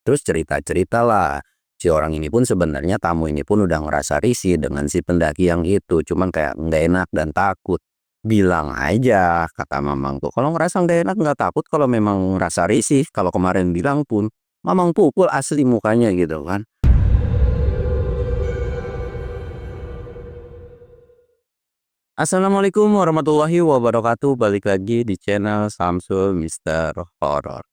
Terus cerita-ceritalah. Si orang ini pun sebenarnya tamu ini pun udah ngerasa risih dengan si pendaki yang itu, cuman kayak nggak enak dan takut. Bilang aja kata mamang tuh, kalau ngerasa nggak enak nggak takut kalau memang ngerasa risih. Kalau kemarin bilang pun mamang pukul asli mukanya gitu kan. Assalamualaikum warahmatullahi wabarakatuh. Balik lagi di channel Samsul Mister Horror.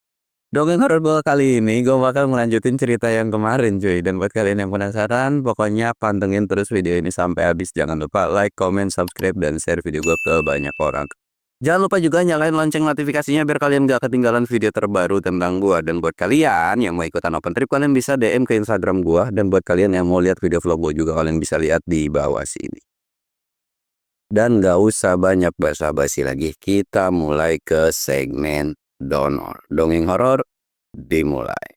Dongeng horor gua kali ini gue bakal melanjutin cerita yang kemarin cuy. Dan buat kalian yang penasaran, pokoknya pantengin terus video ini sampai habis. Jangan lupa like, comment, subscribe, dan share video gue ke banyak orang. Jangan lupa juga nyalain lonceng notifikasinya biar kalian gak ketinggalan video terbaru tentang gua. Dan buat kalian yang mau ikutan open trip, kalian bisa DM ke Instagram gua. Dan buat kalian yang mau lihat video vlog gua juga, kalian bisa lihat di bawah sini. Dan gak usah banyak basa-basi lagi, kita mulai ke segmen donor. Dongeng horor dimulai.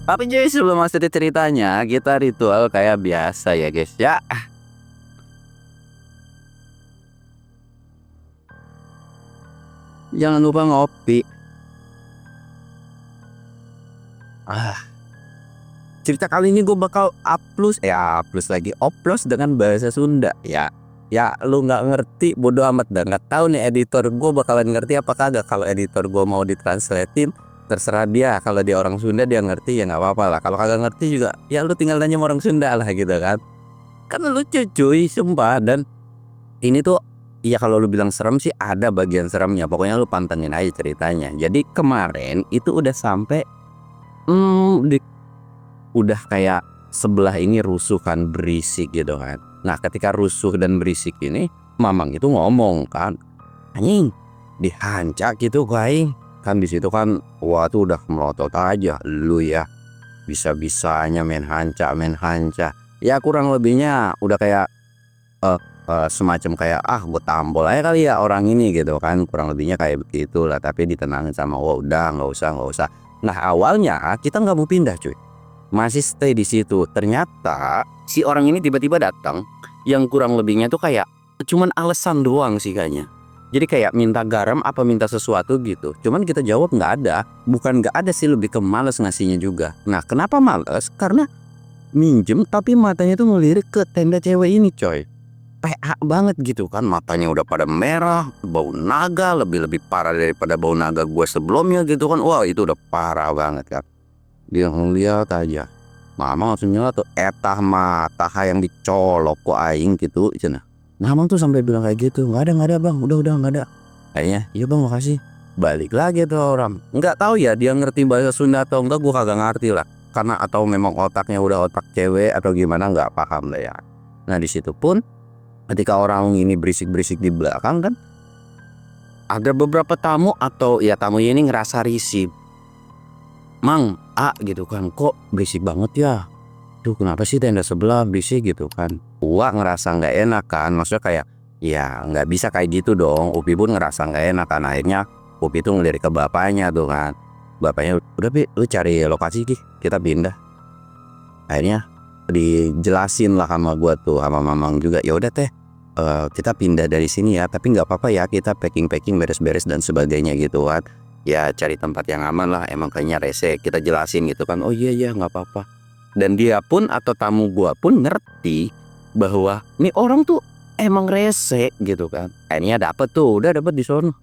Tapi jadi sebelum masuk ke ceritanya, kita ritual kayak biasa ya guys ya. Jangan lupa ngopi. Cerita kali ini gue bakal upload lagi oplos dengan bahasa Sunda ya. Ya lu nggak ngerti bodo amat dah, nggak tahu nih editor gue bakalan ngerti apa kagak. Kalau editor gue mau ditranslatein terserah dia, kalau dia orang Sunda dia ngerti ya nggak apa-apa lah. Kalau kagak ngerti juga ya lu tinggal nanya sama orang Sunda lah gitu kan. Karena lucu cuy sumpah. Dan ini tuh ya kalau lu bilang serem sih ada bagian seremnya, pokoknya lu pantengin aja ceritanya. Jadi kemarin itu udah sampai udah kayak sebelah ini rusuh kan, berisik gitu kan. Nah ketika rusuh dan berisik ini mamang itu ngomong kan, anjing dihancak gitu kain. Kan di situ kan wah tuh udah melotot aja lu ya, bisa-bisanya main hanca ya. Kurang lebihnya udah kayak semacam kayak gue tampol aja kali ya orang ini gitu kan, kurang lebihnya kayak begitulah. Tapi ditenangin sama udah nggak usah. Nah awalnya kita nggak mau pindah cuy, masih stay di situ. Ternyata si orang ini tiba-tiba datang, yang kurang lebihnya tuh kayak cuman alasan doang sih kayaknya. Jadi kayak minta garam apa minta sesuatu gitu. Cuman kita jawab nggak ada. Bukan nggak ada sih, lebih ke males ngasihnya juga. Nah kenapa males? Karena minjem tapi matanya tuh ngelirik ke tenda cewek ini coy. PA banget gitu kan, matanya udah pada merah, bau naga, lebih parah daripada bau naga gue sebelumnya gitu kan. Wah itu udah parah banget kan. Dia ngeliat aja, mama langsung nyala tuh, etah mata yang dicolok kok aing gitu cina. Nah mamang tuh sampai bilang kayak gitu, nggak ada bang, udah nggak ada. Kayaknya iya bang makasih. Balik lagi tuh orang, nggak tahu ya dia ngerti bahasa Sunda atau enggak, gue kagak ngerti lah. Karena atau memang otaknya udah otak cewek atau gimana nggak paham lah ya. Nah di situ pun ketika orang ini berisik-berisik di belakang kan, ada beberapa tamu atau ya tamu ini ngerasa risih. Mang, gitu kan, kok berisik banget ya? Tuh kenapa sih tenda sebelah berisik gitu kan? Gua ngerasa nggak enak kan, maksudnya kayak ya nggak bisa kayak gitu dong. Upi pun ngerasa nggak enak kan, akhirnya Upi tuh ngelirik ke bapaknya tuh kan. Bapaknya udah Pi, lu cari lokasi Ki, kita pindah. Akhirnya dijelasin lah sama gua tuh, sama mamang juga, ya udah teh, kita pindah dari sini ya, tapi nggak apa-apa ya, kita packing beres-beres dan sebagainya gitu kan. Ya cari tempat yang aman lah, emang kayaknya rese. Kita jelasin gitu kan, oh iya nggak apa-apa. Dan dia pun atau tamu gua pun ngerti bahwa nih orang tuh emang rese gitu kan. Akhirnya dapet di sono.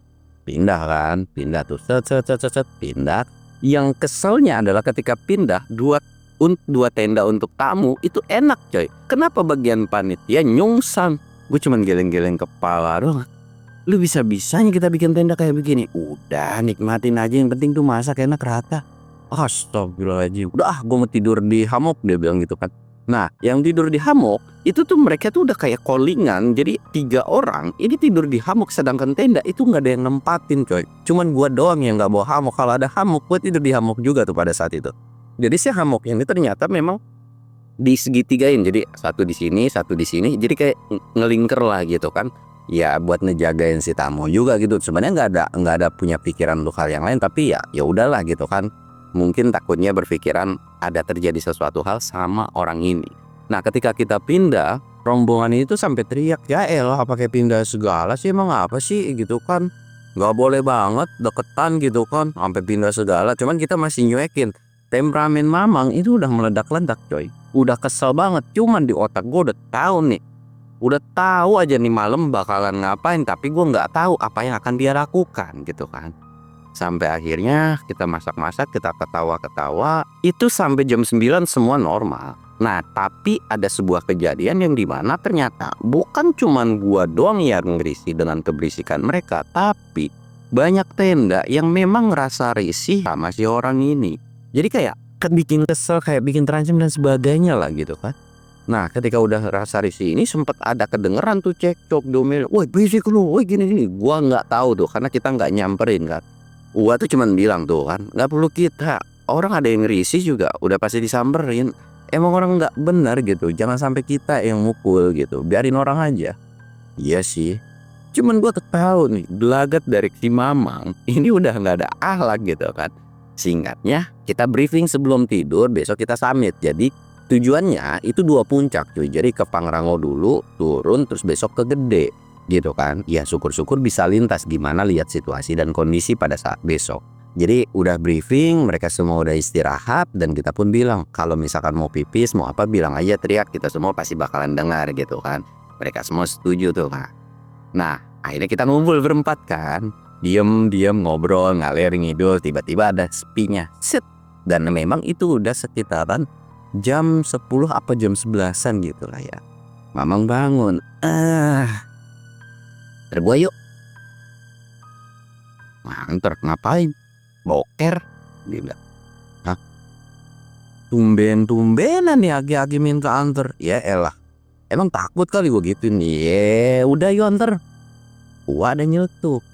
Pindah tuh, set, pindah. Yang keselnya adalah ketika pindah dua tenda untuk tamu itu enak coy. Kenapa bagian panitia nyungsang? Gue cuman geleng-geleng kepala doang. Lu bisa-bisanya kita bikin tenda kayak begini. Udah nikmatin aja, yang penting tuh masak enak rata. Astagfirullahaladzim. Udah gue mau tidur di hammock, dia bilang gitu kan. Nah yang tidur di hammock itu tuh mereka tuh udah kayak callingan. Jadi 3 orang ini tidur di hammock, sedangkan tenda itu gak ada yang nempatin coy. Cuman gue doang yang gak bawa hammock. Kalau ada hammock gue tidur di hammock juga tuh pada saat itu. Jadi si hammock ini ternyata memang di segitigain, jadi satu di sini, satu di sini, jadi kayak ngelingker lah gitu kan. Ya buat ngejagain si tamu juga gitu. Sebenarnya nggak ada punya pikiran untuk hal yang lain, tapi ya udahlah gitu kan. Mungkin takutnya berpikiran ada terjadi sesuatu hal sama orang ini. Nah, ketika kita pindah, rombongan itu sampai teriak, "Ya elah pakai pindah segala sih, emang apa sih?" gitu kan. Nggak boleh banget deketan gitu kan, sampai pindah segala. Cuman kita masih nyuekin. Temperamen Mamang itu udah meledak-ledak coy. Udah kesel banget, cuman di otak gue udah tahu nih. Udah tahu aja nih malam bakalan ngapain, tapi gue nggak tahu apa yang akan dia lakukan gitu kan. Sampai akhirnya kita masak-masak, kita ketawa-ketawa, itu sampai jam 9 semua normal. Nah, tapi ada sebuah kejadian yang dimana ternyata bukan cuman gua doang yang ngerisi dengan keberisikan mereka, tapi banyak tenda yang memang ngerasa risih sama si orang ini. Jadi kayak bikin kesel, kayak bikin terancam dan sebagainya lah gitu kan. Nah, ketika udah rasa risih ini sempat ada kedengeran tuh cekcok domel, "Woi berisik lu, woi gini-gini." Gua nggak tahu tuh karena kita nggak nyamperin kan. Gua tuh cuman bilang tuh kan, nggak perlu kita, orang ada yang risih juga udah pasti disamperin. Emang orang nggak benar gitu, jangan sampai kita yang mukul gitu, biarin orang aja. Iya sih, cuman gua tahu nih gelagat dari si Mamang ini udah nggak ada akhlak gitu kan. Singkatnya, kita briefing sebelum tidur, besok kita summit. Jadi tujuannya itu 2 puncak cuy. Jadi ke Pangrango dulu, turun terus besok ke Gede gitu kan. Ya syukur-syukur bisa lintas, gimana lihat situasi dan kondisi pada saat besok. Jadi udah briefing, mereka semua udah istirahat, dan kita pun bilang kalau misalkan mau pipis mau apa bilang aja, teriak, kita semua pasti bakalan dengar gitu kan. Mereka semua setuju tuh Kak. Nah akhirnya kita ngumpul berempat kan, diem ngobrol ngalir ngidul, tiba-tiba ada sepinya set. Dan memang itu udah sekitaran jam 10 apa jam 11-an gitu lah ya. Mamang bangun, terbuai yuk. Nganter ngapain? Boker, dia bilang. Hah? Tumben-tumbenan nih agi-agi minta anter. Ya elah, emang takut kali gue gitu nih. Udah yuk anter. Gua ada nyeletuk,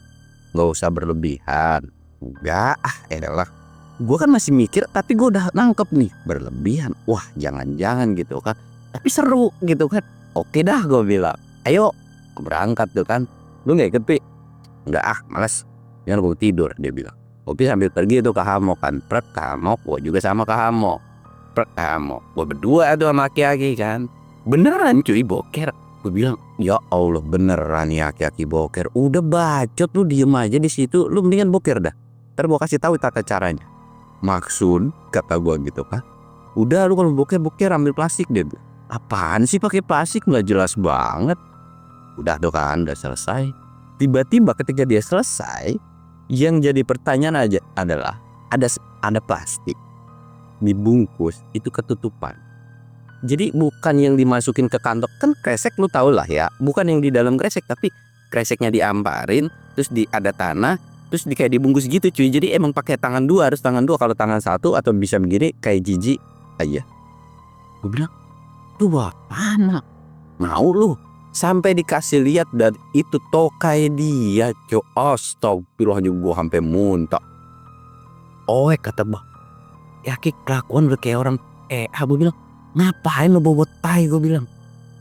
nggak usah berlebihan. Enggak, elah. Gue kan masih mikir, tapi gue udah nangkep nih berlebihan. Wah jangan-jangan gitu kan, tapi seru gitu kan. Oke dah gue bilang, ayo berangkat tuh kan. Lu nggak ikut Pi? Enggak males, jangan gue tidur, dia bilang. Opi sambil pergi tuh ke Hamok kan, prek ke Hamok, gue juga sama ke Hamok, prek ke Hamok. Gue berdua tuh sama aki-aki kan, beneran cuy boker. Gue bilang, ya Allah beneran ya aki-aki boker. Udah bacot lu, diem aja di situ, lu mendingan boker dah. Ntar gue kasih tahu tata caranya. Maksud kata gue gitu kan, udah lu kalau boker ambil plastik deh. Apaan sih pakai plastik, nggak jelas banget. Udah tuh kan, udah selesai. Tiba-tiba ketika dia selesai, yang jadi pertanyaan aja adalah ada plastik dibungkus itu ketutupan. Jadi bukan yang dimasukin ke kantong, kan kresek lu tau lah ya, bukan yang di dalam kresek, tapi kreseknya diamparin terus ada tanah terus kayak dibungkus gitu cuy. Jadi emang pakai tangan dua, harus tangan dua, kalau tangan satu atau bisa begini kayak jijik aja. Gue bilang, tuh apaan mau lu? Sampai dikasih lihat dan itu tokai dia cuy. Astagfirullahaladzim, gue sampai muntah. Oh kata bah, ya kelakuan udah kayak orang. Gue bilang, ngapain lu bawa tai? Gue bilang,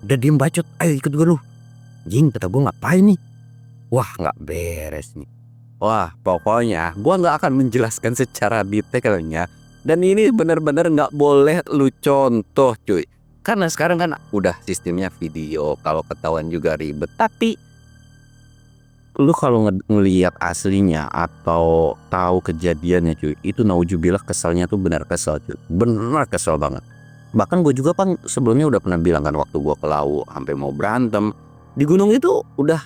udah diem bacot, ayo ikut gue lu. Jing kata gue, ngapain nih? Wah nggak beres nih. Wah pokoknya gue nggak akan menjelaskan secara detailnya. Dan ini bener-bener nggak boleh lu contoh cuy. Karena sekarang kan udah sistemnya video, kalau ketahuan juga ribet. Tapi lu kalau ngelihat aslinya atau tahu kejadiannya cuy, itu naujubillah keselnya tuh benar kesel cuy. Benar kesel banget. Bahkan gue juga kan sebelumnya udah pernah bilang kan, waktu gue ke Lawu sampai mau berantem di gunung itu udah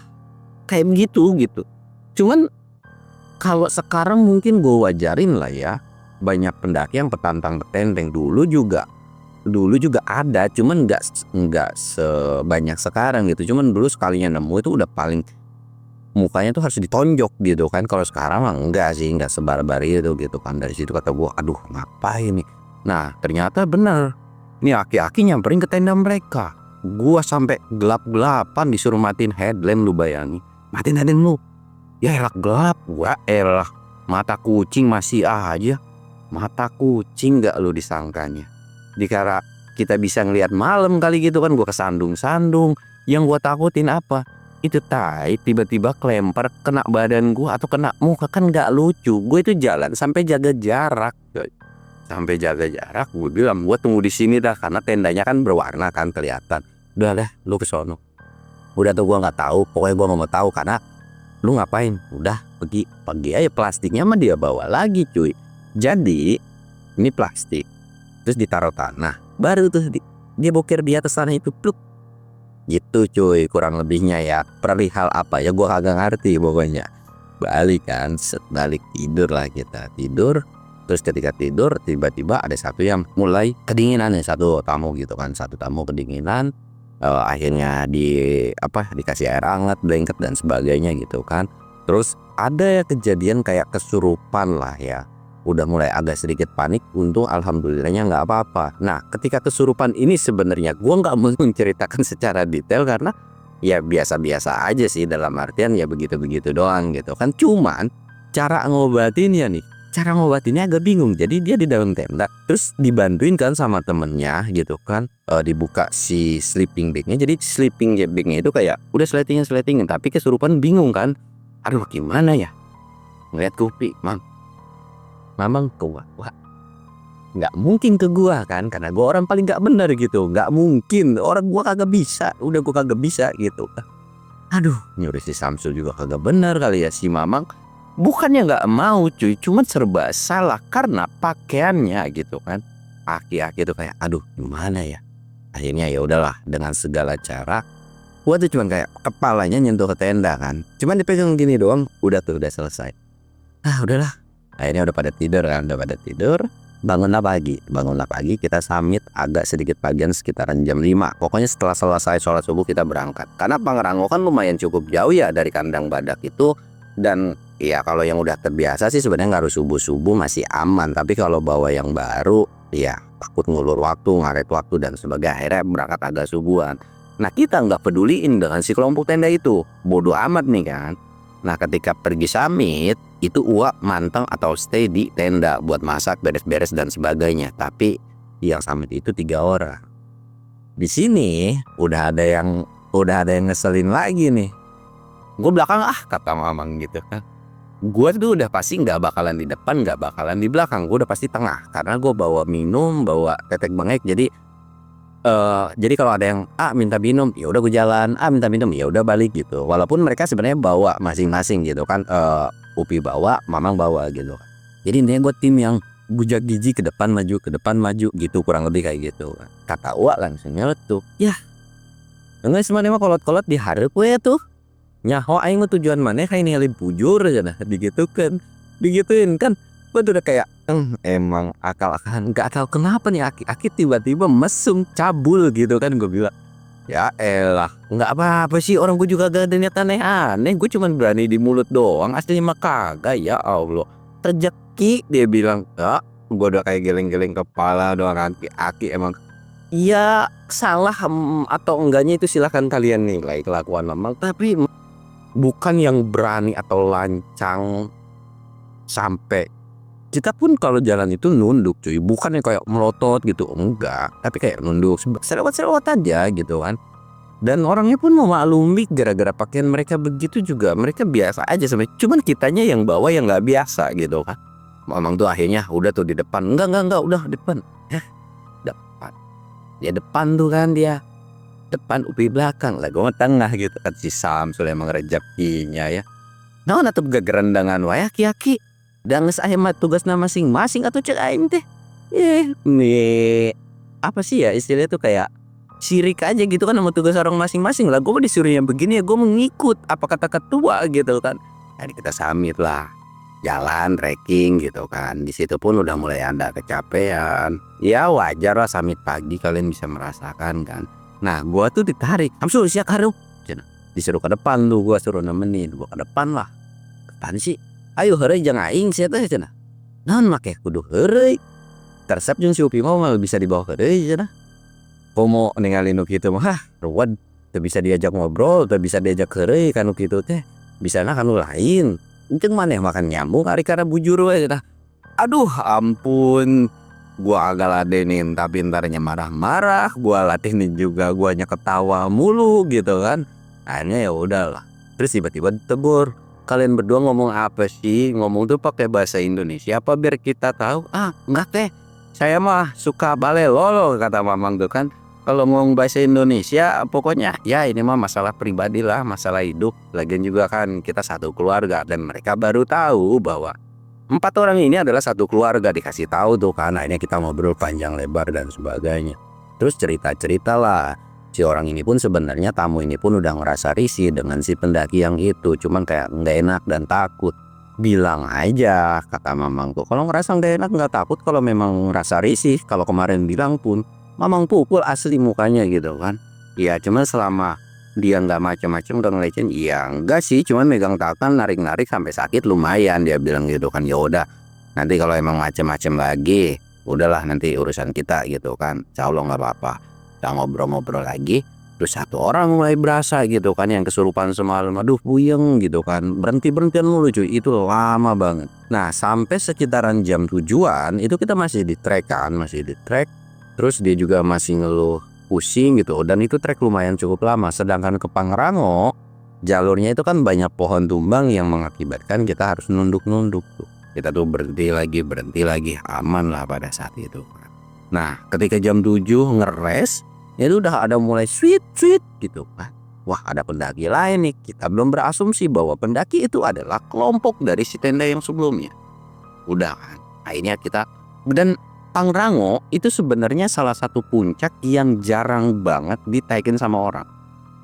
kayak begitu gitu. Cuman kalau sekarang mungkin gue wajarin lah ya. Banyak pendaki yang petantang petenteng, dulu juga ada, cuman nggak sebanyak sekarang gitu. Cuman dulu sekalinya nemu itu udah paling mukanya tuh harus ditonjok gitu kan. Kalau sekarang mah enggak sih, nggak sebar-bar itu gitu kan. Dari situ kata gue, aduh ngapain nih. Nah ternyata bener, nih aki-aki nyamperin ke tenda mereka. Gua sampai gelap-gelapan disuruh matiin headlamp, lu bayangin. Matiin headlamp lu, ya elah gelap. Gua elah, mata kucing masih aja. Mata kucing gak lu disangkanya. Dikira kita bisa ngelihat malam kali gitu kan. Gua kesandung-sandung. Yang gua takutin apa? Itu tai tiba-tiba kelempar kena badan gua atau kena muka, kan nggak lucu. Gue itu jalan sampai jaga jarak, coy. Sampai jaga jarak, gue bilang gua tunggu di sini dah karena tendanya kan berwarna kan kelihatan. Udah dah, lu ke sono. Udah tuh gua nggak tahu, pokoknya gua nggak mau tahu karena lu ngapain? Udah pergi aja, plastiknya mah dia bawa lagi, cuy. Jadi ini plastik terus ditaruh tanah, baru tuh dia boker di atas tanah itu, pluk. Gitu cuy kurang lebihnya ya. Perihal apa ya gua kagak ngerti pokoknya. Balik kan, balik tidur lah kita. Tidur, terus ketika tidur tiba-tiba ada satu yang mulai kedinginan ya, satu tamu gitu kan. Satu tamu kedinginan, akhirnya dikasih air hangat, blanket dan sebagainya gitu kan. Terus ada ya kejadian kayak kesurupan lah ya. Udah mulai agak sedikit panik, untung alhamdulillahnya nggak apa-apa. Nah ketika kesurupan ini sebenarnya gue nggak mau menceritakan secara detail karena ya biasa-biasa aja sih, dalam artian ya begitu-begitu doang gitu kan. Cuman cara ngobatinnya nih, cara ngobatinnya agak bingung. Jadi dia di dalam tenda, terus dibantuin kan sama temennya gitu kan, dibuka si sleeping bagnya. Jadi sleeping bagnya itu kayak udah sletingin tapi kesurupan, bingung kan. Aduh gimana ya, ngeliat Kupi, Mamang ke gua, wah nggak mungkin ke gua kan, karena gua orang paling nggak benar gitu, nggak mungkin, orang gua kagak bisa, udah gua kagak bisa gitu. Aduh nyuruh si Samsul juga kagak benar kali ya. Si Mamang bukannya nggak mau cuy, cuman serba salah karena pakaiannya gitu kan. Aki-aki tuh kayak aduh gimana ya. Akhirnya ya udahlah, dengan segala cara gua tuh cuman kayak kepalanya nyentuh ke tenda kan, cuman dipegang gini doang, udah tuh udah selesai. Udahlah. Akhirnya udah pada tidur, bangunlah pagi, kita summit agak sedikit pagian sekitaran jam 5. Pokoknya setelah selesai sholat subuh kita berangkat. Karena Pangrango kan lumayan cukup jauh ya dari kandang badak itu. Dan ya kalau yang udah terbiasa sih sebenarnya nggak harus subuh-subuh, masih aman. Tapi kalau bawa yang baru ya takut ngulur waktu, ngaret waktu dan sebagainya. Akhirnya berangkat agak subuhan. Nah kita nggak peduliin dengan si kelompok tenda itu, bodoh amat nih kan. Nah ketika pergi summit itu Uak manteng atau stay di tenda buat masak, beres-beres dan sebagainya. Tapi yang summit itu 3 orang. Di sini udah ada yang ngeselin lagi nih. Gue belakang kata Mamang gitu kan. Gue tuh udah pasti nggak bakalan di depan, nggak bakalan di belakang. Gue udah pasti tengah karena gue bawa minum, bawa tetek bengek. Jadi kalau ada yang minta minum, ya udah gue jalan, minta minum, ya udah balik gitu. Walaupun mereka sebenarnya bawa masing-masing gitu kan, Upi bawa, Mamang bawa gitu. Jadi intinya gue tim yang bujak gigi, ke depan maju gitu, kurang lebih kayak gitu. Kata Uak langsung nyeletuk, ya enggak semuanya mah kolot-kolot diharap we tuh. Nyaho aing mah tujuan maneh kayak ningali bujur aja nah, digituin kan. Gue tuh udah kayak emang akal-akalan, gak tahu kenapa nih aki tiba-tiba mesum cabul gitu kan. Gue bilang ya elah, nggak apa-apa sih, orang gue juga gak ada niat aneh-aneh, gue cuman berani di mulut doang, aslinya mah kagak. Ya Allah, rezeki dia bilang. Ya gue udah kayak geleng-geleng kepala doang. Aki emang iya salah atau enggaknya itu silahkan kalian nilai kelakuan Mamang, tapi bukan yang berani atau lancang sampai kita pun kalau jalan itu nunduk cuy, bukan yang kayak melotot gitu, enggak, tapi kayak nunduk selewat aja gitu kan. Dan orangnya pun memaklumi, gara-gara pakaian mereka begitu juga mereka biasa aja sebenarnya, cuman kitanya yang bawa yang nggak biasa gitu kan. Mamang tuh akhirnya udah tuh di depan, enggak udah depan, depan, dia depan tuh kan, dia depan, Upi belakang lah, gue tengah gitu kan. Si Samsul emang rezekinya ya. Nah atau gegerendangan wae aki-aki dan nges mah tugasna masing-masing atau cek aing teh. Nih apa sih ya istilahnya tuh, kayak sirik aja gitu kan sama tugas orang masing-masing lah. Gue disuruh yang begini ya gue mengikut apa kata ketua gitu kan. Jadi kita summit lah, jalan trekking gitu kan. Di situ pun udah mulai ada kecapean. Ya wajar lah, summit pagi kalian bisa merasakan kan. Nah gue tuh ditarik, Samsul siap haru, disuruh ke depan tuh, gue suruh nemenin, gue ke depan lah. Depan sih, ayo heureuy jeung aing sia teh cenah. Naon make kudu heureuy. Tersep jeung si Upi mah bisa dibawa heureuy cenah. Komo ningali nu kitu mah ruwet, teu bisa diajak ngobrol, teu bisa diajak heureuy kan nu kitu teh. Bisana kan nu lain. Enceung maneh makan nyamuk ari kana bujur we cenah. Aduh ampun. Gua agak ladenin tapi entarnya marah-marah, gua ladenin juga guanya ketawa mulu gitu kan. Akhirnya ya udahlah. Terus tiba-tiba ditegur, "Kalian berdua ngomong apa sih? Ngomong tuh pakai bahasa Indonesia apa biar kita tahu?" "Ah, enggak teh. Saya mah suka balelolo," kata mamang tuh kan. "Kalau ngomong bahasa Indonesia pokoknya ya ini mah masalah pribadi lah, masalah hidup. Lagian juga kan kita satu keluarga." Dan mereka baru tahu bahwa 4 orang ini adalah satu keluarga, dikasih tahu tuh kan. Akhirnya kita ngobrol panjang lebar dan sebagainya. Terus cerita-cerita lah. Si orang ini pun sebenarnya tamu ini pun udah ngerasa risih dengan si pendaki yang itu. Cuman kayak nggak enak dan takut. "Bilang aja," kata mamang tuh. "Kalau ngerasa nggak enak nggak takut kalau memang ngerasa risih." Kalau kemarin bilang pun mamang pukul asli mukanya gitu kan. Ya cuman selama dia nggak macam-macam udah ngelecehin, iya enggak sih, cuman megang tangan narik-narik sampai sakit lumayan, dia bilang gitu kan. "Ya udah, nanti kalau emang macam-macam lagi, udahlah nanti urusan kita," gitu kan. "Insya Allah nggak apa-apa." Kita ngobrol-ngobrol lagi, terus satu orang mulai berasa gitu kan yang kesurupan semalam, aduh puyeng gitu kan, berhenti-berhentian mulu cuy, itu lama banget. Nah sampai sekitaran jam 7-an itu kita masih di trek kan, masih di trek. Terus dia juga masih ngeluh pusing gitu, dan itu trek lumayan cukup lama. Sedangkan ke Pangrango jalurnya itu kan banyak pohon tumbang yang mengakibatkan kita harus nunduk-nunduk tuh. Kita tuh berhenti lagi, aman lah pada saat itu. Nah ketika jam 7 ngeres, itu udah ada mulai sweet gitu kan. Wah ada pendaki lain nih. Kita belum berasumsi bahwa pendaki itu adalah kelompok dari si tenda yang sebelumnya. Udah kan, akhirnya kita, dan Pangrango itu sebenarnya salah satu puncak yang jarang banget ditaikin sama orang.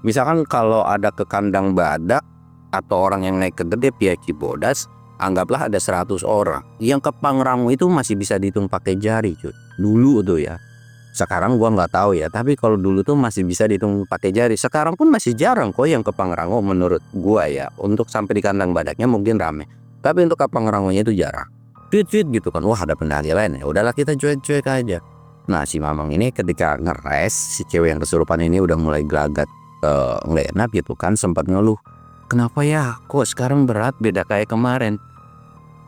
Misalkan kalau ada ke Kandang Badak atau orang yang naik ke Gede via Cibodas, anggaplah ada 100 orang. Yang ke Pangrango itu masih bisa dihitung pakai jari cuy. Dulu tuh ya. Sekarang gua nggak tahu ya, tapi kalau dulu tuh masih bisa dihitung pakai jari. Sekarang pun masih jarang kok yang ke Pangrango menurut gua ya. Untuk sampai di Kandang Badaknya mungkin rame, tapi untuk ke Pangrangonya itu jarang. Tweet gitu kan, wah ada pendaki lain, ya udahlah kita cuek-cuek aja. Nah si mamang ini ketika ngeres, si cewek yang kesurupan ini udah mulai gelagat, nggak enak gitu kan, sempat ngeluh, "Kenapa ya kok sekarang berat beda kayak kemarin?"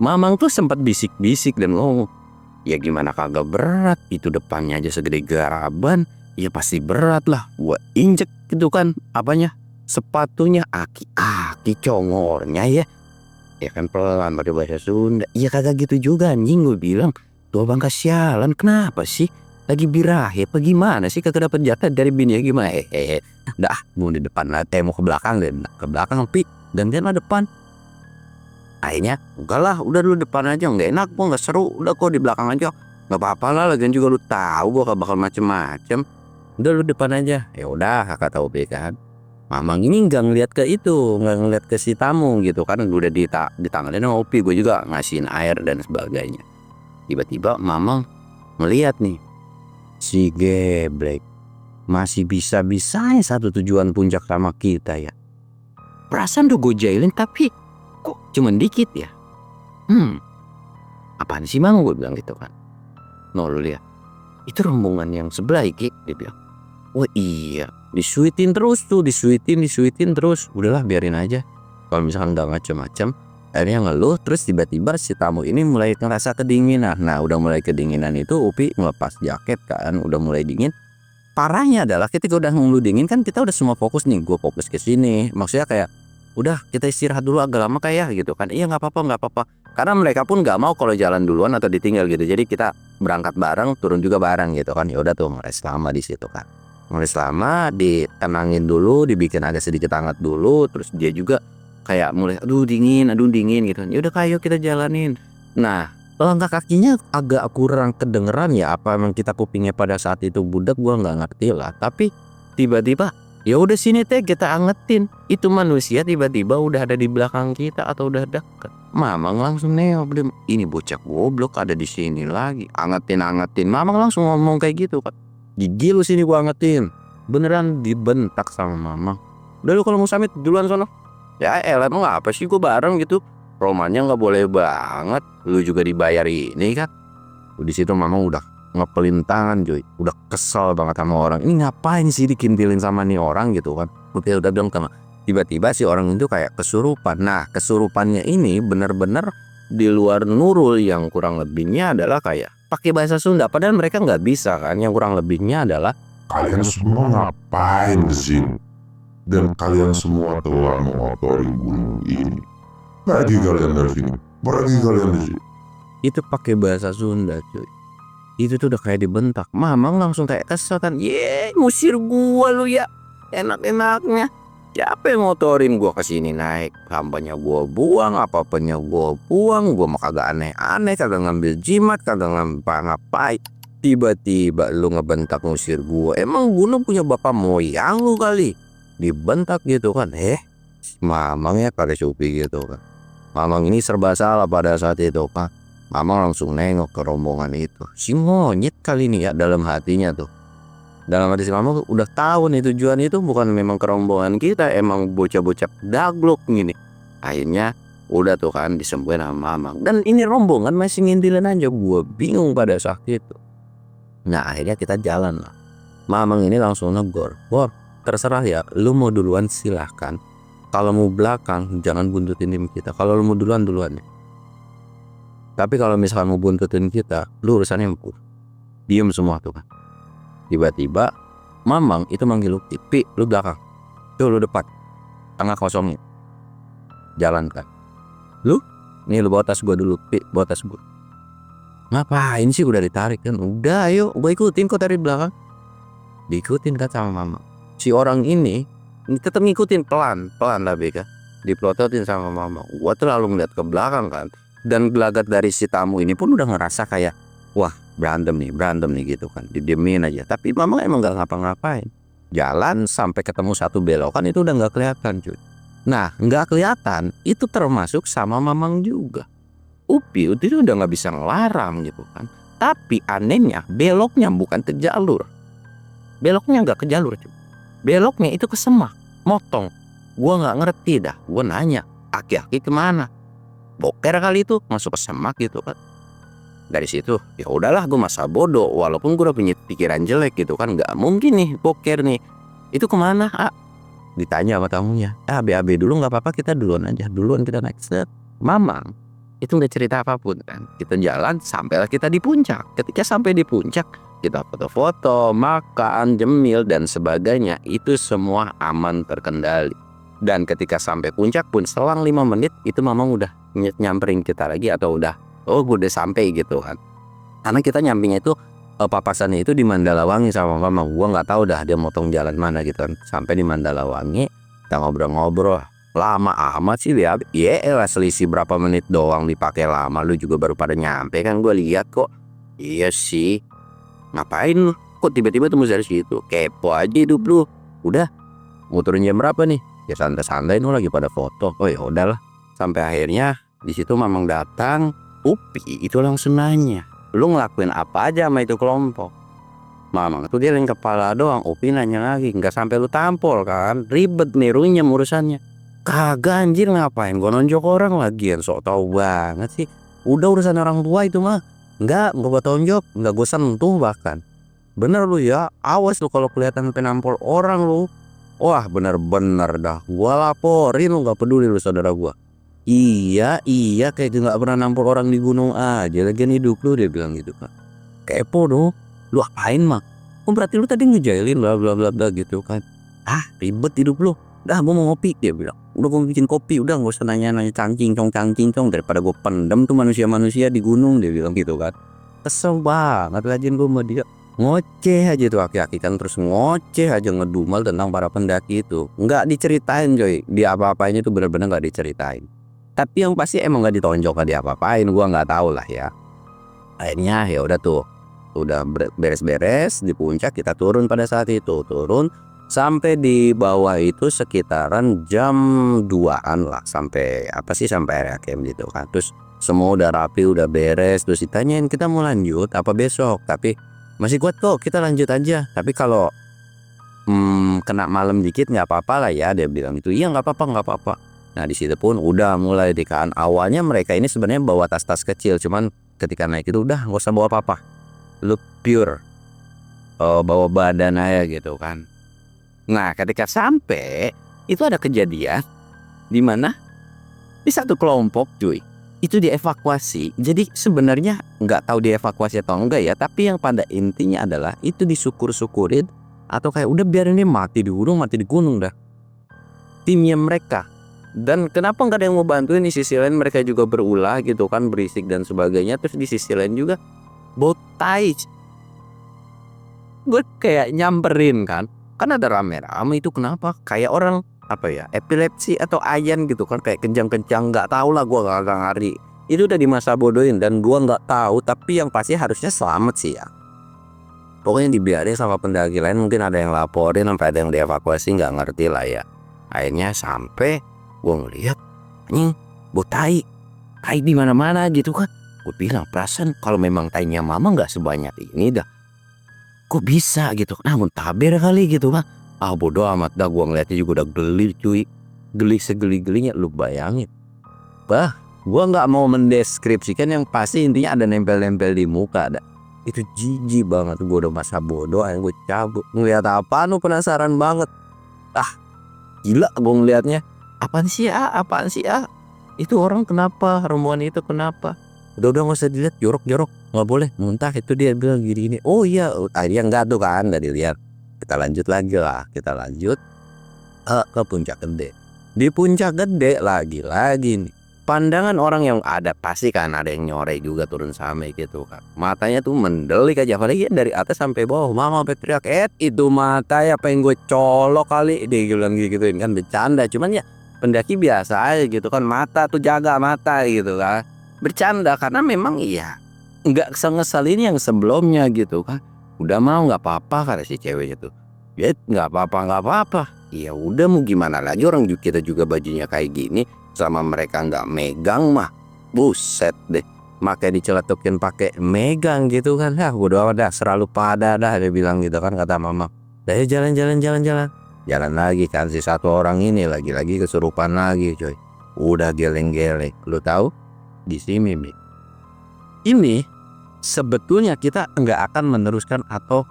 Mamang tuh sempat bisik-bisik dan ngomong, "Ya gimana kagak berat, itu depannya aja segede garaban, ya pasti berat lah." Gua injek gitu kan apanya, sepatunya, aki-aki congornya ya. Ya kan pelan pakai bahasa Sunda. "Iya kagak gitu juga anjing," gue bilang. "Tuh abang kasialan, kenapa sih? Lagi birahe apa gimana sih, kagak dapet jatah dari bini ya gimana?" Dah mau di depan lah, mau ke belakang deh, ke belakang pi, gantian lah depan. Akhirnya enggak lah, udah dulu depan aja, nggak enak gua, nggak seru, udah kok di belakang aja. "Nggak apa-apa lah, lagian juga lu tahu gua bakal macem-macem. Udah lu depan aja." Ya udah kata Upi kan. Mamang ini nggak ngeliat ke itu, nggak ngeliat ke si tamu gitu kan, udah ditanganin sama Upi, gue juga ngasihin air dan sebagainya. Tiba-tiba mamang melihat nih, si geblek masih bisa-bisanya satu tujuan puncak sama kita ya. Perasaan udah gue jailin tapi kok cuman dikit ya. Apaan sih mang, gue bilang gitu kan. "No lu lihat, itu rombongan yang sebelah iki," dia bilang. "Wah iya, disuitin terus tuh, disuitin terus. Udahlah biarin aja. Kalau misalkan nggak macem-macem." Akhirnya ngeluh, terus tiba-tiba si tamu ini mulai ngerasa kedinginan. Nah udah mulai kedinginan itu Upi ngelepas jaket kan, udah mulai dingin. Parahnya adalah ketika udah ngeluh dingin kan kita udah semua fokus nih, gue fokus ke sini. Maksudnya kayak udah kita istirahat dulu agak lama kayak gitu kan. "Iya nggak apa-apa." Karena mereka pun nggak mau kalau jalan duluan atau ditinggal gitu. Jadi kita berangkat bareng, turun juga bareng gitu kan. Ya udah tuh ngeres lama di situ kan. Ngeres lama, ditenangin dulu, dibikin agak sedikit hangat dulu. Terus dia juga kayak mulai aduh dingin gitu. Ya udah kayo kita jalanin. Nah langkah kakinya agak kurang kedengeran ya, apa emang kita kupingnya pada saat itu budak, gua nggak ngerti lah. Tapi tiba-tiba ya udah sini teh kita angetin. Itu manusia tiba-tiba udah ada di belakang kita atau udah deket. Mamang langsung nengok, "Ini bocah goblok ada di sini lagi, angetin." Mamang langsung ngomong kayak gitu kan. "Gigi lu sini gua angetin." Beneran dibentak sama mamang. "Udah lu kalau mau samit duluan sono." Ya elah mau apa sih gue bareng gitu. Romannya nggak boleh banget. Lu juga dibayar ini kan. Di situ mamang udah ngepelin tangan cuy. Udah kesel banget sama orang. Ini ngapain sih dikintilin sama nih orang gitu kan. Udah dong sama. Tiba-tiba si orang itu kayak kesurupan. Nah kesurupannya ini bener-bener di luar Nurul, yang kurang lebihnya adalah kayak pakai bahasa Sunda, padahal mereka nggak bisa kan. Yang kurang lebihnya adalah Kalian semua ngapain kesini? Dan kalian semua telah mengotori gunung ini. Pergi kalian dari sini. Pergi kalian dari sini. itu pakai bahasa Sunda cuy. Itu tuh udah kayak dibentak. Mamang langsung kayak kesel kan. Ngusir gua lu ya. Enak-enaknya. Siapa yang ngotorin gua kesini naik? Sampahnya gua buang, apa-apanya gua buang. Gua mah kagak aneh-aneh, kagak ngambil jimat, kagak ngapa-ngapain. Tiba-tiba lu ngebentak ngusir gua. Emang gua punya bapak moyang lu kali? Dibentak gitu kan. Mamang ya pakai Shopee gitu kan. Mamang ini serba salah pada saat itu kan. Mamang langsung nengok ke rombongan itu. Si monyet kali ini ya dalam hatinya tuh. Dalam hati si Mamang udah tahu nih tujuan itu bukan memang ke rombongan kita, emang bocah-bocah daglok gini. Akhirnya udah tuh kan disembuhin sama Mamang. Dan ini rombongan masih ngintilin aja, gua bingung pada saat itu. Nah akhirnya kita jalan lah. Mamang ini langsung negor, "Bor, terserah ya, lu mau duluan silahkan. Kalau mau belakang jangan buntutin tim kita. Kalau lu mau duluan duluan. Tapi kalau misalkan mau buntutin kita, lu urusannya empuk." Diem semua tuh kan. Tiba-tiba Mamang itu manggil lu, "Pi, lu belakang. Tuh lu depan. Tengah kosongnya. Jalan kan. Lu, nih lu bawa tas gua dulu, Pi, bawa tas gua." Ngapain sih, udah ditarik kan? Udah ayo, gua ikutin kok dari belakang. Diikutin kan sama Mamang. Si orang ini tetap ngikutin pelan-pelan lah Beka. Dipelototin sama Mamang. Gua terlalu ngeliat ke belakang kan. Dan gelagat dari si tamu ini pun udah ngerasa kayak, wah berantem nih gitu kan. Didiemin aja. Tapi Mamang emang gak ngapa-ngapain. Jalan sampai ketemu satu belokan itu udah gak kelihatan cuy. Nah gak kelihatan itu termasuk sama Mamang juga. Upi itu udah gak bisa ngelarang gitu kan. Tapi anehnya beloknya bukan ke jalur. Beloknya gak ke jalur cuy. Beloknya itu ke semak, motong. Gua nggak ngerti dah. Gua nanya, aki-aki kemana? Boker kali itu, masuk ke semak gitu kan. Dari situ, ya udahlah, gua masa bodoh. Walaupun gua udah punya pikiran jelek gitu kan, nggak mungkin nih boker nih. Itu kemana? Ditanya sama tamunya. BAB dulu nggak apa-apa, kita duluan aja. Duluan kita naik set. Mamang itu nggak cerita apapun kan. Kita jalan sampailah kita di puncak. Ketika sampai di puncak, kita foto-foto, makan, jemil, dan sebagainya. Itu semua aman terkendali. Dan ketika sampai puncak pun selang 5 menit itu Mamang udah nyamperin kita lagi atau udah, gue udah sampai gitu kan. Karena kita nyampingnya itu papasannya itu di Mandalawangi sama Mamang. Gua nggak tahu dah dia motong jalan mana gitu kan. Sampai di Mandalawangi kita ngobrol-ngobrol. Lama amat sih ya. Lah selisih berapa menit doang dipakai lama. Lu juga baru pada nyampe kan, gue lihat kok. Iya sih. Ngapain lu? Kok tiba-tiba temu dari situ? Kepo aja hidup lu. Udah, muterin jam berapa nih? Ya santai-santai lu lagi pada foto. Oh ya udahlah. Sampai akhirnya di situ Mamang datang. Upi itu langsung nanya, "Lu ngelakuin apa aja sama itu kelompok?" Mamang tuh dia yang kepala doang. Upi nanya lagi, "Nggak sampai lu tampol kan? Ribet nih runyem urusannya." Kagak anjir, ngapain gua nonjok orang lagian, sok tau banget sih. Udah urusan orang tua itu mah. Enggak gua tonjok, enggak gua sentuh bahkan. Bener lu ya, awas lu kalau kelihatan penampol orang lu. Wah bener-bener dah, gua laporin lu, gak peduli lu saudara gua. Iya kayak gak pernah nampol orang di gunung aja, lagian hidup lu, dia bilang gitu kan. Kepo dong, lu apain mah? Oh berarti lu tadi ngejailin bla bla bla bla gitu kan. Ribet hidup lu. Dah gua mau ngopi, dia bilang. Udah gua bikin kopi, udah gak usah nanya-nanya cangcing cong daripada gua pendem tuh manusia-manusia di gunung, dia bilang gitu kan. Kesel banget lagian gua sama dia. Ngoceh aja tuh aki-aki kan, terus ngoceh aja ngedumel tentang para pendaki itu. Nggak diceritain coy, dia apa-apain itu bener-bener nggak diceritain. Tapi yang pasti emang nggak ditonjok, nggak diapa-apain, gua nggak tahu lah ya. Akhirnya ya udah tuh, udah beres-beres di puncak, kita turun pada saat itu. Turun sampai di bawah itu sekitaran jam 2-an lah, sampai sampai area camp gitu kan. Terus semua udah rapi, udah beres. Terus ditanyain kita mau lanjut apa besok, tapi masih kuat kok, kita lanjut aja. Tapi kalau kena malam dikit nggak apa-apa lah ya, dia bilang itu. Iya nggak apa-apa. Nah di situ pun udah mulai dikaan. Awalnya mereka ini sebenarnya bawa tas-tas kecil, cuman ketika naik itu udah nggak usah bawa apa-apa, lu pure bawa badan aja gitu kan. Nah ketika sampai itu ada kejadian di mana di satu kelompok cuy, itu dievakuasi. Jadi sebenarnya nggak tahu dievakuasi atau enggak ya, tapi yang pada intinya adalah itu disyukur-syukurin atau kayak udah biarin dia mati di gunung, mati di gunung dah. Timnya mereka. Dan kenapa nggak ada yang mau bantuin? Di sisi lain mereka juga berulah gitu kan, berisik dan sebagainya. Terus di sisi lain juga bau tai. Gue kayak nyamperin kan ada rame-rame itu, kenapa kayak orang apa ya, epilepsi atau ayan gitu kan, kayak kencang-kencang, nggak tahu lah, gue nggak ngari. Itu udah di masa bodohin dan gue nggak tahu, tapi yang pasti harusnya selamat sih ya. Pokoknya dibiarin sama pendaki lain, mungkin ada yang laporin sampai ada yang dievakuasi, nggak ngerti lah ya. Akhirnya sampai gue ngeliat anjing bau tai di mana-mana gitu kan. Gue bilang, perasaan kalau memang tainya mama nggak sebanyak ini dah, kok bisa gitu, namun taber kali gitu kan. Bodo amat dah, gua ngeliatnya juga udah geli cuy, geli segeli-gelinya, lu bayangin. Gua nggak mau mendeskripsikan, yang pasti intinya ada nempel-nempel di muka dah. Itu jijik banget. Gua udah masa bodoh, yang gue cabut. Ngeliat apa, lu penasaran banget. Gila gua ngeliatnya. Apaan sih ah? Itu orang kenapa, rombongan itu kenapa? Udah nggak usah dilihat, jorok nggak boleh muntah. Itu dia bilang gini. Oh iya, akhirnya enggak tuh kan, nggak dilihat. Kita lanjut lagi lah, ke Puncak Gede. Di Puncak Gede lagi nih, pandangan orang yang ada pasti kan ada yang nyore juga turun sampai gitu kan. Matanya tuh mendelik aja, apalagi dari atas sampai bawah. Mama sampai teriak, itu mata ya pengen gue colok kali. Dia bilang gituin kan, bercanda. Cuman ya pendaki biasa aja gitu kan, mata tuh jaga mata gitu kan. Bercanda karena memang iya nggak sengeselin yang sebelumnya gitu kan. Udah mau nggak apa-apa kata si ceweknya tuh. Ya nggak apa-apa. Ya udah mau gimana lagi, orang kita juga bajunya kayak gini, sama mereka nggak megang mah buset deh. Makanya diceletukin pakai megang gitu kan. Udah selalu pada dah, dia bilang gitu kan, kata mama. Dah jalan. Jalan lagi kan, si satu orang ini lagi kesurupan lagi coy. Udah geleng-geleng. Lu tahu? Di sini nih. Ini sebetulnya kita nggak akan meneruskan atau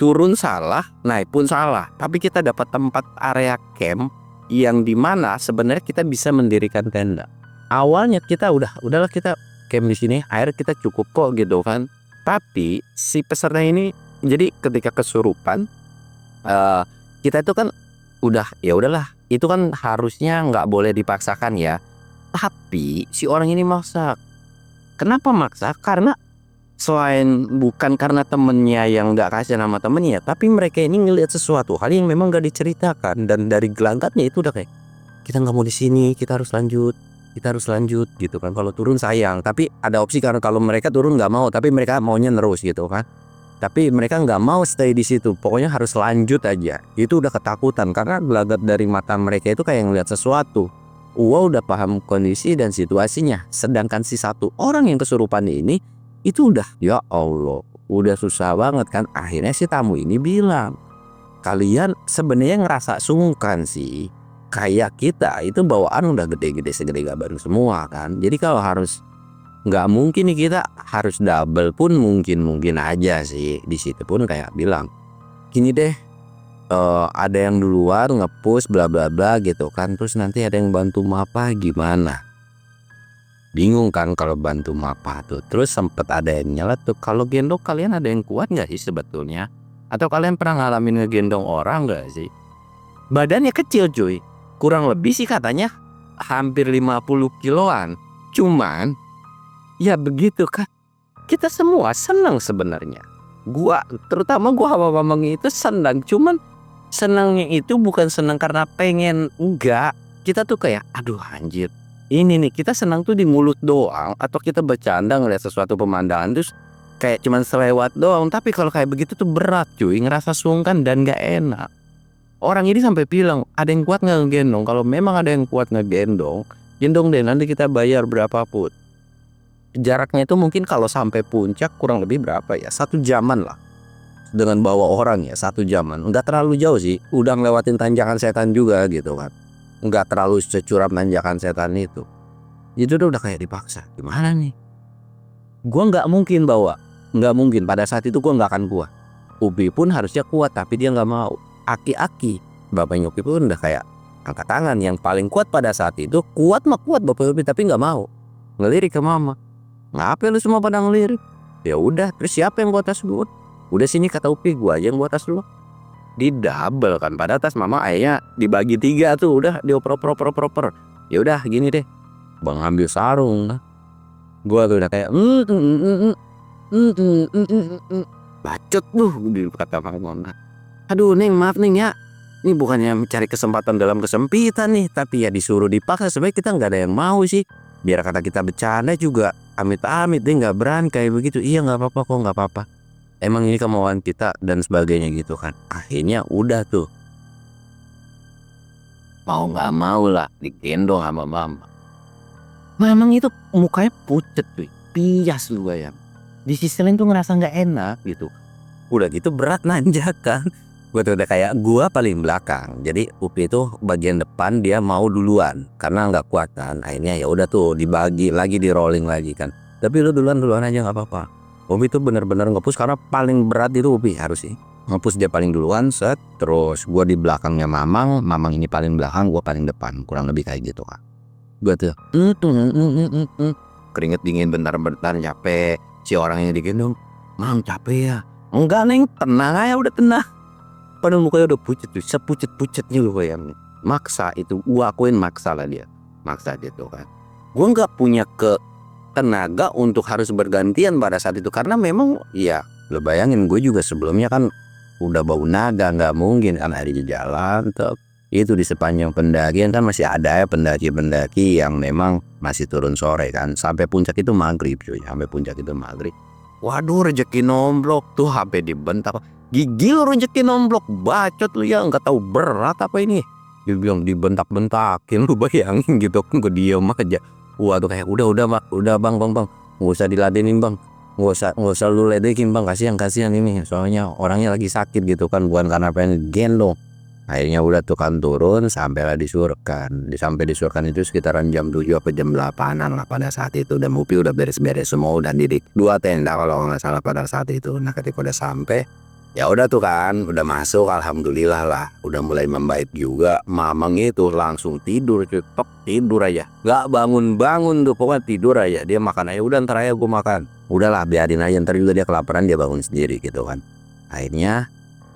turun salah, naik pun salah. Tapi kita dapat tempat area camp yang dimana sebenarnya kita bisa mendirikan tenda. Awalnya kita udahlah kita camp di sini, air kita cukup kok gitu kan. Tapi si peserta ini jadi ketika kesurupan, kita itu kan udahlah, itu kan harusnya nggak boleh dipaksakan ya. Tapi si orang ini maksa. Kenapa maksa? Karena selain bukan karena temennya yang nggak kasih nama temennya, tapi mereka ini ngelihat sesuatu hal yang memang nggak diceritakan, dan dari gelagatnya itu udah kayak, kita nggak mau di sini, kita harus lanjut gitu kan. Kalau turun sayang, tapi ada opsi karena kalau mereka turun nggak mau, tapi mereka maunya nerus gitu kan. Tapi mereka nggak mau stay di situ, pokoknya harus lanjut aja. Itu udah ketakutan karena gelagat dari mata mereka itu kayak ngelihat sesuatu. Udah paham kondisi dan situasinya. Sedangkan si satu orang yang kesurupan ini itu udah, ya Allah, udah susah banget kan. Akhirnya si tamu ini bilang, kalian sebenarnya ngerasa sungkan sih. Kayak kita itu bawaan udah gede-gede segede gaban semua kan. Jadi kalau harus, nggak mungkin nih kita harus double pun mungkin aja sih. Di situ pun kayak bilang, gini deh, ada yang duluan nge-push bla bla bla gitu kan, terus nanti ada yang bantu mapa gimana. Bingung kan kalau bantu mapa tuh. Terus sempet ada yang nyeletuk, kalau gendong kalian ada yang kuat nggak sih sebetulnya? Atau kalian pernah ngalamin ngegendong orang nggak sih? Badannya kecil cuy, kurang lebih sih katanya hampir 50 kiloan. Cuman ya begitu kan, kita semua senang sebenarnya. Terutama gua sama mamang itu senang. Cuman senangnya itu bukan senang karena pengen, enggak. Kita tuh kayak, aduh anjir, ini nih kita senang tuh di mulut doang, atau kita bercanda ngeliat sesuatu pemandangan terus kayak cuman selewat doang. Tapi kalau kayak begitu tuh berat cuy, ngerasa sungkan dan gak enak. Orang ini sampai bilang, ada yang kuat nggak ngegendong? Kalau memang ada yang kuat ngegendong, gendong deh, nanti kita bayar berapapun. Jaraknya itu mungkin kalau sampai puncak kurang lebih berapa ya, 1 jaman lah. Dengan bawa orang ya 1 jaman. Nggak terlalu jauh sih, udah ngelewatin tanjakan setan juga gitu kan. Nggak terlalu securam tanjakan setan itu. Itu udah kayak dipaksa. Gimana nih? Gua nggak mungkin bawa. Nggak mungkin, pada saat itu gua nggak akan kuat. Ubi pun harusnya kuat tapi dia nggak mau. Aki-aki, bapaknya Ubi pun udah kayak angkat tangan. Yang paling kuat pada saat itu, kuat mah kuat bapak Ubi tapi nggak mau. ngelirik ke mama. Ngapa lu semua pada ngelirik? Ya udah, terus siapa yang bawa tas gue? Udah sini kata Upi, gue aja yang bawa tas lu. Didouble kan, pada tas mama akhirnya dibagi 3 tuh, udah dioper. Ya udah gini deh, bang ambil sarung. Gua tuh udah kayak bacot tuh kata mama. Aduh Neng, maaf Neng ya, ini bukannya mencari kesempatan dalam kesempitan nih, tapi ya disuruh dipaksa. Sebenarnya kita nggak ada yang mau sih. Biar kata kita bercanda juga amit-amit deh nggak berani kayak begitu. Iya nggak apa-apa kok, nggak apa-apa. Emang ini kemauan kita dan sebagainya gitu kan. Akhirnya udah tuh, mau nggak mau lah digendong sama mama. Memang itu mukanya pucet tuh, pias lu bayang. Di sisi lain tuh ngerasa nggak enak gitu. Udah gitu berat nanjak kan. Gue tuh udah kayak gua paling belakang. Jadi Upi itu bagian depan, dia mau duluan karena nggak kuat kan. Akhirnya ya udah tuh dibagi lagi, di rolling lagi kan. Tapi lu duluan aja nggak apa-apa. Upi tuh bener-bener nge-push karena paling berat itu Upi harus sih. Nge-push dia paling duluan set. Terus gua di belakangnya Mamang ini paling belakang, gua paling depan. Kurang lebih kayak gitu kan. Gue tuh keringet dingin bentar-bentar, capek. Si orangnya digendong, Mang capek ya? Enggak Neng, tenang aja, udah tenang. Padahal mukanya udah pucet tuh, sepucet-pucetnya lu bayangin. Maksa itu, gua akuin maksa lah dia. Maksa dia tuh kan. Gua gak punya tenaga untuk harus bergantian pada saat itu. Karena memang ya lu bayangin, gue juga sebelumnya kan udah bau naga, gak mungkin kan hari di jalan tuh. Itu di sepanjang pendakian kan masih ada ya pendaki-pendaki yang memang masih turun sore kan. Sampai puncak itu maghrib cuy, sampai puncak itu maghrib. Waduh rezeki nomblok tuh, sampai dibentak. Gigi lu rezeki nomblok, bacot lu ya, nggak tahu berat apa ini. Dia bilang dibentak-bentakin, lu bayangin gitu kan. Gue diem aja. Wah tuh kayak udah bang, nggak usah diladenin bang. Nggak usah lu ledekin bang, kasihan ini. Soalnya orangnya lagi sakit gitu kan, bukan karena pengen gendong. Akhirnya udah tuh kan turun sampailah disurkan. Sampai disurkan itu sekitaran jam 7 apa jam 8-an lah pada saat itu. Dan Upi udah beres-beres semua, udah didik 2 tenda kalau nggak salah pada saat itu. Nah ketika udah sampai, ya udah tuh kan, udah masuk, alhamdulillah lah, udah mulai membaik juga. Mamang itu langsung tidur, cepet tidur aja, nggak bangun tuh, pokoknya tidur aja. Dia makan aja, udah ntar aja gue makan. Udahlah biarin aja, ntar juga dia kelaparan, dia bangun sendiri gitu kan. Akhirnya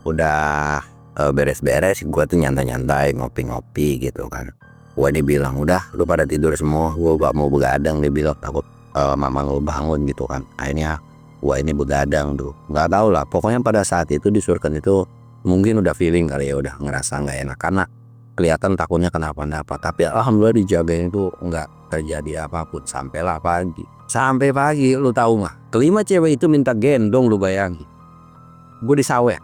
udah beres-beres, gue tuh nyantai-nyantai, ngopi-ngopi gitu kan. Gue dibilang udah lu pada tidur semua, gue gak mau begadang. Dia bilang takut mamang lu bangun gitu kan. Akhirnya gue ini begadang tuh, nggak tahu lah. Pokoknya pada saat itu disurkan itu mungkin udah feeling kali ya, udah ngerasa nggak enak karena kelihatan takutnya kenapa-napa. Tapi alhamdulillah dijagain itu nggak terjadi apapun. Sampai pagi, lu tahu nggak? Kelima cewek itu minta gendong, lu bayangin. Gue disawet.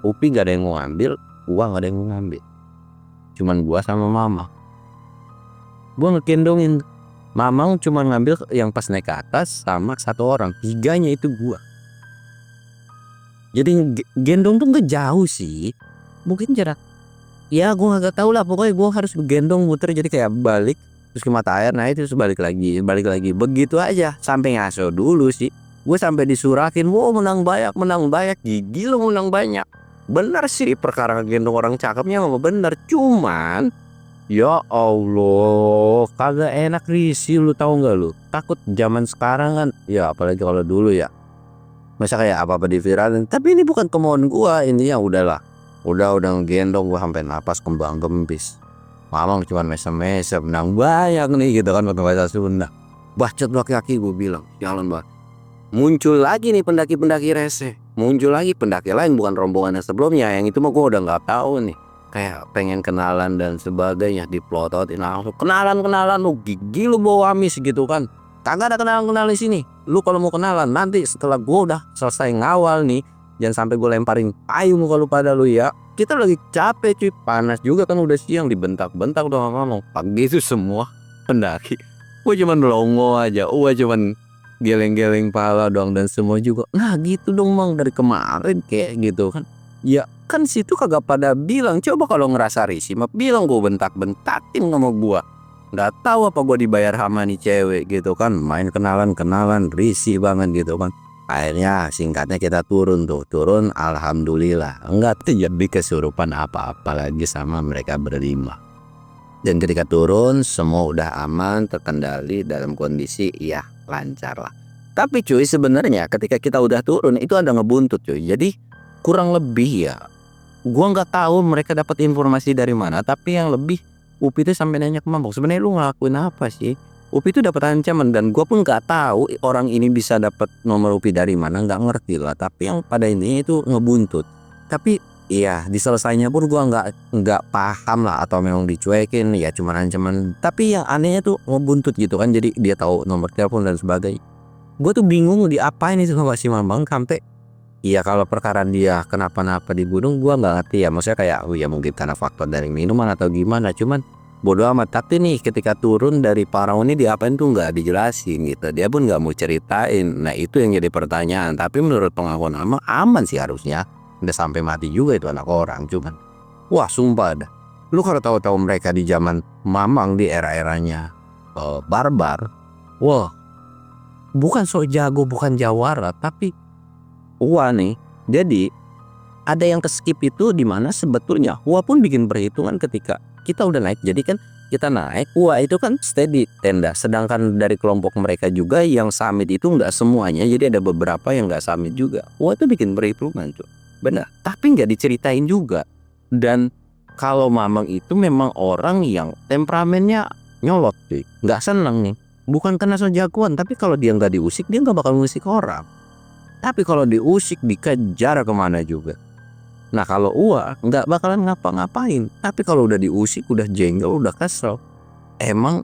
Upi gak ada yang mau ngambil, gua gak ada yang mau ngambil. Cuman gua sama mama. Gua ngegendongin. Mamang cuma ngambil yang pas naik ke atas sama 1 orang. 3-nya itu gua. Jadi gendong tuh gak jauh sih. Mungkin jarak, ya gua gak tahu lah. Pokoknya gua harus gendong muter, jadi kayak balik terus ke mata air, nah itu terus balik lagi. Begitu aja sampai ngaso dulu sih. Gue sampai disurakin, wow menang banyak. Gigi lo menang banyak. Bener sih, perkara gendong orang cakepnya mah bener. Cuman ya Allah, kagak enak risih, lu tahu nggak lu? Takut zaman sekarang kan, ya apalagi kalau dulu ya, masa kayak apa-apa diviralin. Tapi ini bukan kemauan gua, intinya udahlah. Udah ngegendong gua sampai napas kembang kempis. Mamang cuma mesem-mesem, menang banyak nih gitu kan, pakai bahasa Sunda. Bacot laki-laki, gue bilang jalan banget. Muncul lagi nih pendaki-pendaki rese. Muncul lagi pendaki lain, bukan rombongan yang sebelumnya. Yang itu mah gue udah nggak tahu nih. Kayak pengen kenalan dan sebagainya, diplototin langsung. Kenalan lu, gigi lu bawa amis gitu kan. Kagak ada kenalan di sini. Lu kalau mau kenalan nanti setelah gue udah selesai ngawal nih, jangan sampai gue lemparin payung kalau pada lu ya. Kita lagi capek cuy, panas juga kan, udah siang, dibentak-bentak udah ngomong. Pagi itu semua pendaki. Gue cuman longo aja, gue cuman geleng-geleng pala doang, dan semua juga nah gitu dong Mang, dari kemarin kayak gitu kan. Ya kan situ kagak pada bilang. Coba kalau ngerasa risih mah bilang, gue bentak-bentakin sama gue. Nggak tahu apa gue dibayar sama nih cewek gitu kan, main kenalan risih banget gitu kan. Akhirnya singkatnya kita turun, alhamdulillah enggak terjadi kesurupan apa-apa lagi sama mereka berlima. Dan ketika turun semua udah aman, terkendali dalam kondisi ya lancar lah. Tapi cuy sebenarnya ketika kita udah turun itu ada ngebuntut cuy. Jadi kurang lebih ya, gua nggak tahu mereka dapat informasi dari mana. Tapi yang lebih Upi itu sampai nanya ke Mamang, sebenarnya lu ngelakuin apa sih? Upi itu dapat ancaman dan gua pun nggak tahu orang ini bisa dapat nomor Upi dari mana, nggak ngerti lah. Tapi yang pada intinya itu ngebuntut. Tapi iya, diselesainya pun gua nggak paham lah atau memang dicuekin ya cuman ancaman. Tapi yang anehnya tuh ngebuntut gitu kan. Jadi dia tahu nomor telepon dan sebagainya. Gue tuh bingung diapain itu sama si Mamang sampai iya kalau perkara dia kenapa-napa di gunung gua nggak ngerti ya. Maksudnya kayak oh ya mungkin karena faktor dari minuman atau gimana. Cuman bodo amat. Tapi nih ketika turun dari Parau ini diapain tuh nggak dijelasin gitu. Dia pun nggak mau ceritain. Nah itu yang jadi pertanyaan. Tapi menurut pengakuan aman sih harusnya. Udah sampai mati juga itu anak orang. Cuman wah sumpah dah, lu kalau tahu-tahu mereka di zaman Mamang di era-eranya barbar, wah bukan sok jago, bukan jawara, tapi wah nih. Jadi ada yang keskip itu di mana sebetulnya wah pun bikin perhitungan ketika kita udah naik. Jadi kan kita naik, wah itu kan steady tenda. Sedangkan dari kelompok mereka juga yang summit itu nggak semuanya. Jadi ada beberapa yang nggak summit juga. Wah itu bikin perhitungan tuh. Benar, tapi nggak diceritain juga. Dan kalau Mamang itu memang orang yang temperamennya nyolot cuy, nggak seneng nih. Bukan karena so jagoan, tapi kalau dia nggak diusik dia nggak bakal ngusik orang. Tapi kalau diusik dikejar kemana juga. Nah kalau nggak bakalan ngapa-ngapain. Tapi kalau udah diusik, udah jengkel, udah kesel, emang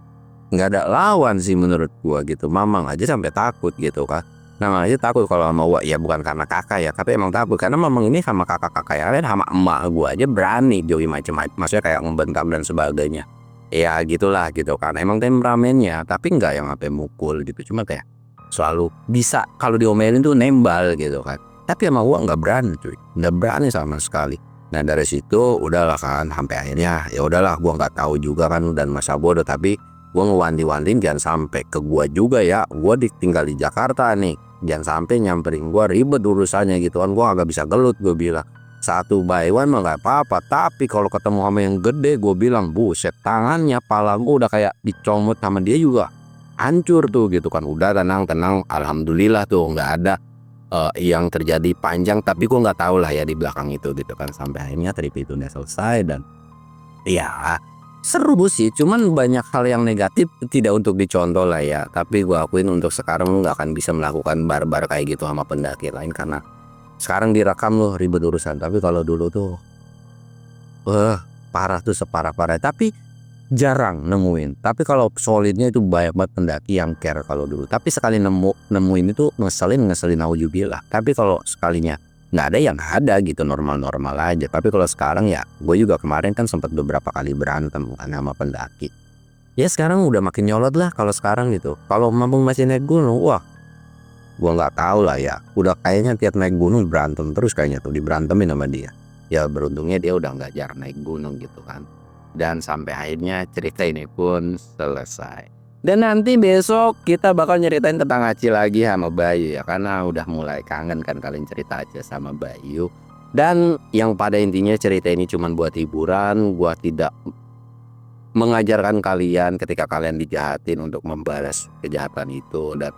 nggak ada lawan sih menurut gua gitu. Mamang aja sampai takut gitu kan. Nah aja takut kalau sama Wak ya bukan karena kakak ya, tapi emang takut karena Mamang ini sama kakak-kakak yang lain sama emak gua aja berani jauhi macam-macam, maksudnya kayak ngebentam dan sebagainya. Ya gitulah gitu kan, emang temperamennya, tapi nggak yang sampai mukul gitu, cuma kayak selalu bisa kalau diomelin tuh nembal gitu kan. Tapi sama Wak nggak berani cuy, nggak berani sama sekali. Nah dari situ udahlah kan, sampai akhirnya ya udahlah gua nggak tahu juga kan dan masa bodoh, tapi gua ngewanti-wantiin jangan sampai ke gua juga ya, gua tinggal di Jakarta nih. Jangan sampai nyamperin gua ribet urusannya gitu kan. Gua agak bisa gelut, gue bilang satu by one mah nggak apa-apa, tapi kalau ketemu sama yang gede gue bilang buset tangannya pala gua udah kayak dicomot sama dia juga hancur tuh gitu kan. Udah tenang alhamdulillah tuh nggak ada yang terjadi panjang, tapi gua nggak tahu lah ya di belakang itu gitu kan. Sampai akhirnya trip itu udah selesai dan ya seru sih, cuman banyak hal yang negatif tidak untuk dicontoh lah ya. Tapi gue akuin untuk sekarang lu nggak akan bisa melakukan barbar kayak gitu sama pendaki lain karena sekarang direkam lu ribet urusan. Tapi kalau dulu tuh parah tuh, separah-parah. Tapi jarang nemuin. Tapi kalau solidnya itu banyak banget pendaki yang care kalau dulu. Tapi sekali nemuin itu ngeselin aujubillah. Tapi kalau sekalinya nggak ada yang ada gitu, normal-normal aja. Tapi kalau sekarang ya gue juga kemarin kan sempat beberapa kali berantem kan sama pendaki. Ya sekarang udah makin nyolot lah kalau sekarang gitu. Kalau Mamang masih naik gunung, wah gue nggak tahu lah ya. Udah kayaknya tiap naik gunung berantem terus kayaknya tuh, diberantemin sama dia. Ya beruntungnya dia udah nggak jarang naik gunung gitu kan. Dan sampai akhirnya cerita ini pun selesai. Dan nanti besok kita bakal nyeritain tentang Aci lagi sama Bayu ya, karena udah mulai kangen kan kalian cerita aja sama Bayu. Dan yang pada intinya cerita ini cuma buat hiburan. Gua tidak mengajarkan kalian ketika kalian dijahatin untuk membalas kejahatan itu. Dan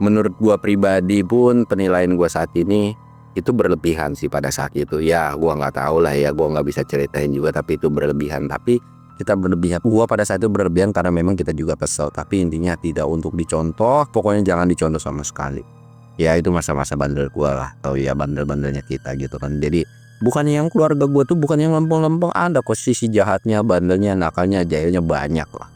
menurut gua pribadi pun penilaian gua saat ini itu berlebihan sih pada saat itu. Ya gua nggak tahu lah ya, gua nggak bisa ceritain juga, tapi itu berlebihan. Tapi kita berlebihan, gua pada saat itu berlebihan karena memang kita juga kesel. Tapi intinya tidak untuk dicontoh, pokoknya jangan dicontoh sama sekali. Ya itu masa-masa bandel gua lah, atau ya bandel-bandelnya kita gitu kan. Jadi bukannya yang keluarga gua tuh bukan yang lempeng-lempeng, ada kok sisi jahatnya, bandelnya, nakalnya, jahilnya banyak lah.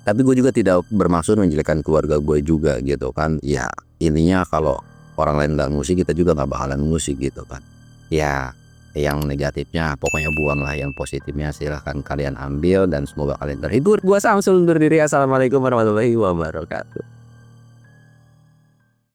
Tapi gue juga tidak bermaksud menjelekkan keluarga gue juga gitu kan. Ya intinya kalau orang lain nggak ngusik, kita juga nggak bakalan ngusik gitu kan. Ya yang negatifnya pokoknya buang lah, yang positifnya silahkan kalian ambil dan semoga kalian terhibur. Gua Samsul undur diri, assalamualaikum warahmatullahi wabarakatuh.